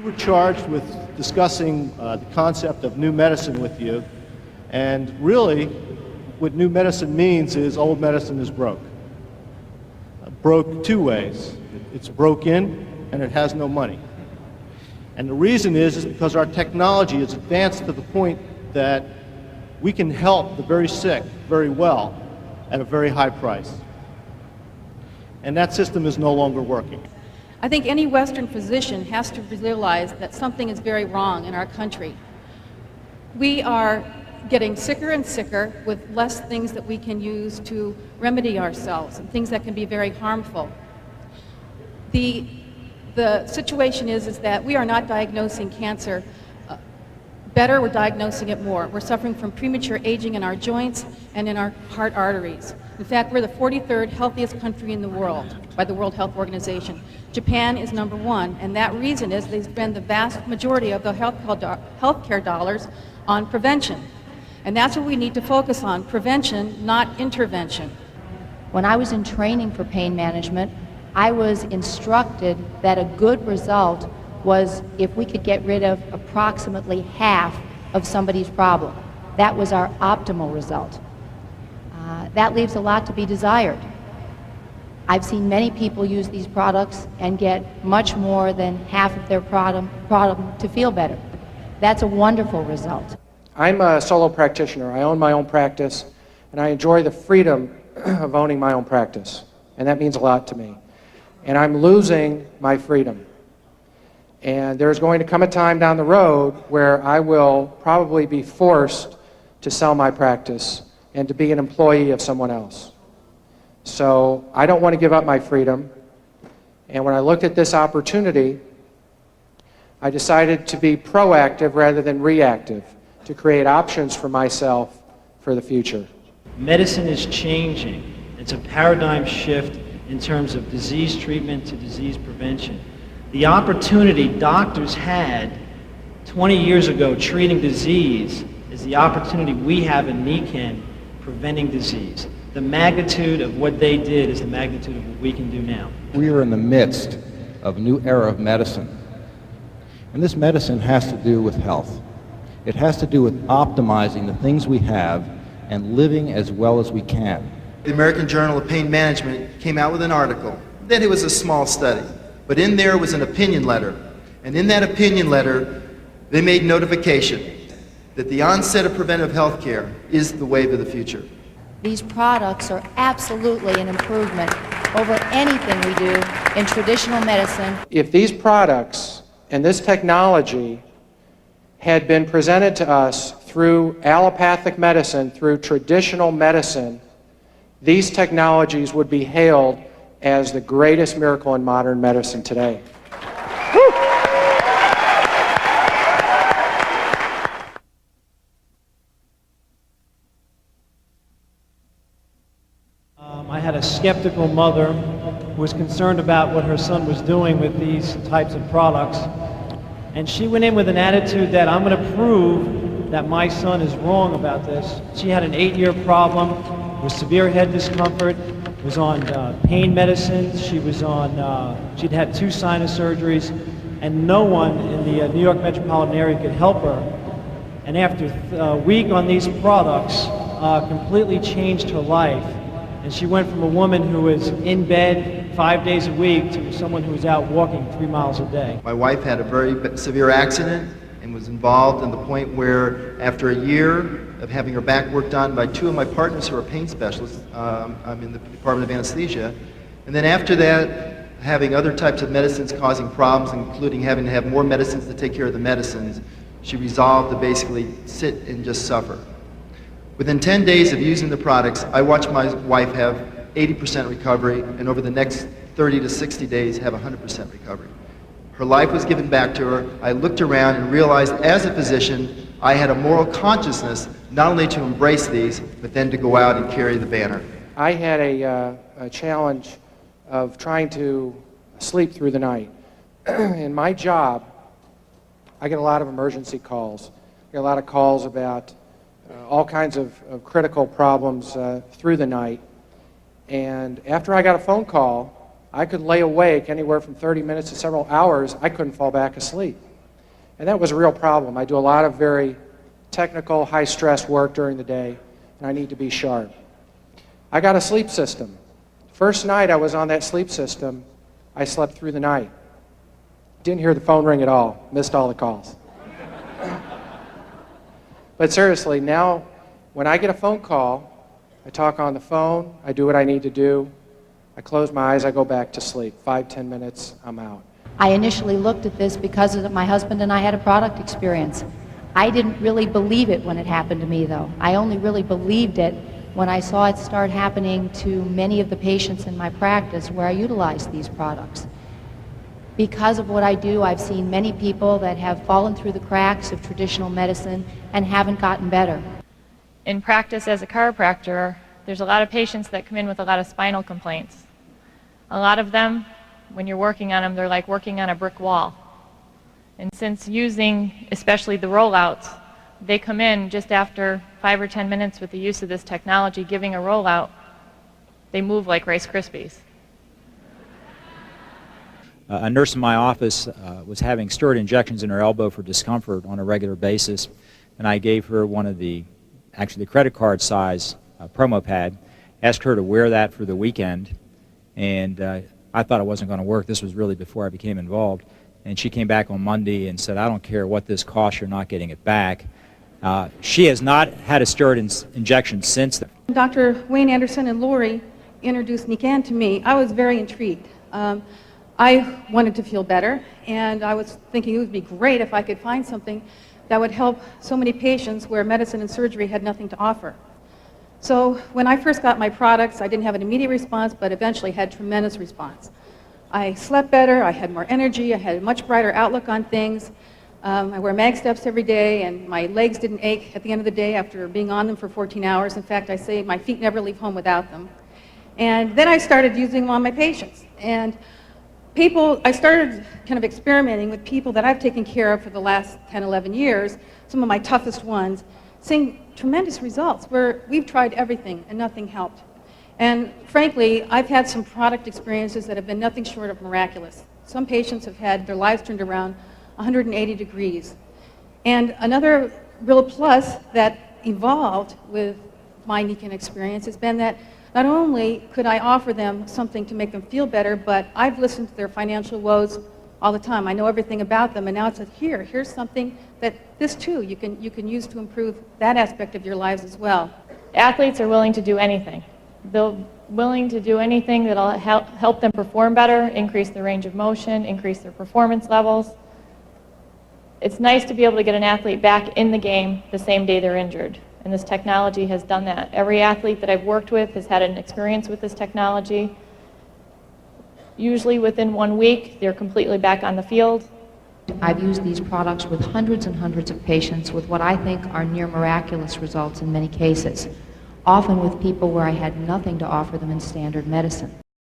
We were charged with discussing the concept of new medicine with you, and really what new medicine means is old medicine is broke. Broke two ways. It's broke in and it has no money. And the reason is because our technology is advanced to the point that we can help the very sick very well at a very high price. And that system is no longer working. I think any Western physician has to realize that something is very wrong in our country. We are getting sicker and sicker with less things that we can use to remedy ourselves and things that can be very harmful. The situation is that we are not diagnosing cancer better, we're diagnosing it more. We're suffering from premature aging in our joints and in our heart arteries. In fact, we're the 43rd healthiest country in the world by the World Health Organization. Japan is number one, and that reason is they spend the vast majority of the healthcare dollars on prevention. And that's what we need to focus on, prevention, not intervention. When I was in training for pain management, I was instructed that a good result was if we could get rid of approximately half of somebody's problem. That was our optimal result. That leaves a lot to be desired. I've seen many people use these products and get much more than half of their problem to feel better. That's a wonderful result. I'm a solo practitioner. I own my own practice, and I enjoy the freedom of owning my own practice, and that means a lot to me. And I'm losing my freedom. And there's going to come a time down the road where I will probably be forced to sell my practice and to be an employee of someone else. So I don't want to give up my freedom. And when I looked at this opportunity, I decided to be proactive rather than reactive, to create options for myself for the future. Medicine is changing. It's a paradigm shift in terms of disease treatment to disease prevention. The opportunity doctors had 20 years ago treating disease is the opportunity we have in NECAN preventing disease. The magnitude of what they did is the magnitude of what we can do now. We are in the midst of a new era of medicine. And this medicine has to do with health. It has to do with optimizing the things we have and living as well as we can. The American Journal of Pain Management came out with an article. Then it was a small study, but in there was an opinion letter. And in that opinion letter, they made notification that the onset of preventive health care is the wave of the future. These products are absolutely an improvement over anything we do in traditional medicine. If these products and this technology had been presented to us through allopathic medicine, through traditional medicine, these technologies would be hailed as the greatest miracle in modern medicine today. I had a skeptical mother who was concerned about what her son was doing with these types of products. And she went in with an attitude that I'm going to prove that my son is wrong about this. She had an 8-year problem with severe head discomfort, was on pain medicines, she'd had 2 sinus surgeries, and no one in the New York metropolitan area could help her. And after a week on these products, completely changed her life. And she went from a woman who was in bed 5 days a week to someone who was out walking 3 miles a day. My wife had a very severe accident and was involved in the point where after a year of having her back worked on by 2 of my partners who are pain specialists, I'm in the Department of Anesthesia, and then after that having other types of medicines causing problems, including having to have more medicines to take care of the medicines, she resolved to basically sit and just suffer. Within 10 days of using the products, I watched my wife have 80% recovery, and over the next 30 to 60 days have 100% recovery. Her life was given back to her. I looked around and realized as a physician, I had a moral consciousness not only to embrace these, but then to go out and carry the banner. I had a challenge of trying to sleep through the night. In my job, I get a lot of emergency calls. I get a lot of calls about all kinds of critical problems through the night. And after I got a phone call, I could lay awake anywhere from 30 minutes to several hours. I couldn't fall back asleep. And that was a real problem. I do a lot of very technical, high-stress work during the day, and I need to be sharp. I got a sleep system. First night I was on that sleep system, I slept through the night. Didn't hear the phone ring at all, missed all the calls. But seriously, now when I get a phone call, I talk on the phone, I do what I need to do, I close my eyes, I go back to sleep. 5-10 minutes, I'm out. I initially looked at this because my husband and I had a product experience. I didn't really believe it when it happened to me, though. I only really believed it when I saw it start happening to many of the patients in my practice where I utilized these products. Because of what I do, I've seen many people that have fallen through the cracks of traditional medicine and haven't gotten better. In practice as a chiropractor, there's a lot of patients that come in with a lot of spinal complaints. A lot of them, when you're working on them, they're like working on a brick wall. And since using, especially the rollouts, they come in just after 5 or 10 minutes with the use of this technology, giving a rollout, they move like Rice Krispies. A nurse in my office was having steroid injections in her elbow for discomfort on a regular basis, and I gave her one of the, actually the credit card size promo pad, asked her to wear that for the weekend, and I thought it wasn't going to work. This was really before I became involved. And she came back on Monday and said, I don't care what this costs, you're not getting it back. She has not had a steroid injection since then. Dr. Wayne Anderson and Lori introduced Nican to me. I was very intrigued. I wanted to feel better, and I was thinking it would be great if I could find something that would help so many patients where medicine and surgery had nothing to offer. So when I first got my products, I didn't have an immediate response, but eventually had tremendous response. I slept better, I had more energy, I had a much brighter outlook on things. I wear mag steps every day, and my legs didn't ache at the end of the day after being on them for 14 hours. In fact, I say my feet never leave home without them. And then I started using them on my patients. And I started kind of experimenting with people that I've taken care of for the last 10, 11 years, some of my toughest ones, seeing tremendous results where we've tried everything and nothing helped. And frankly, I've had some product experiences that have been nothing short of miraculous. Some patients have had their lives turned around 180 degrees. And another real plus that evolved with my Nican experience has been that not only could I offer them something to make them feel better, but I've listened to their financial woes all the time. I know everything about them, and now it's like, here's something that this too you can use to improve that aspect of your lives as well. Athletes are willing to do anything. They're willing to do anything that'll help them perform better, increase their range of motion, increase their performance levels. It's nice to be able to get an athlete back in the game the same day they're injured, and this technology has done that. Every athlete that I've worked with has had an experience with this technology. Usually within 1 week, they're completely back on the field. I've used these products with hundreds and hundreds of patients with what I think are near miraculous results in many cases, often with people where I had nothing to offer them in standard medicine.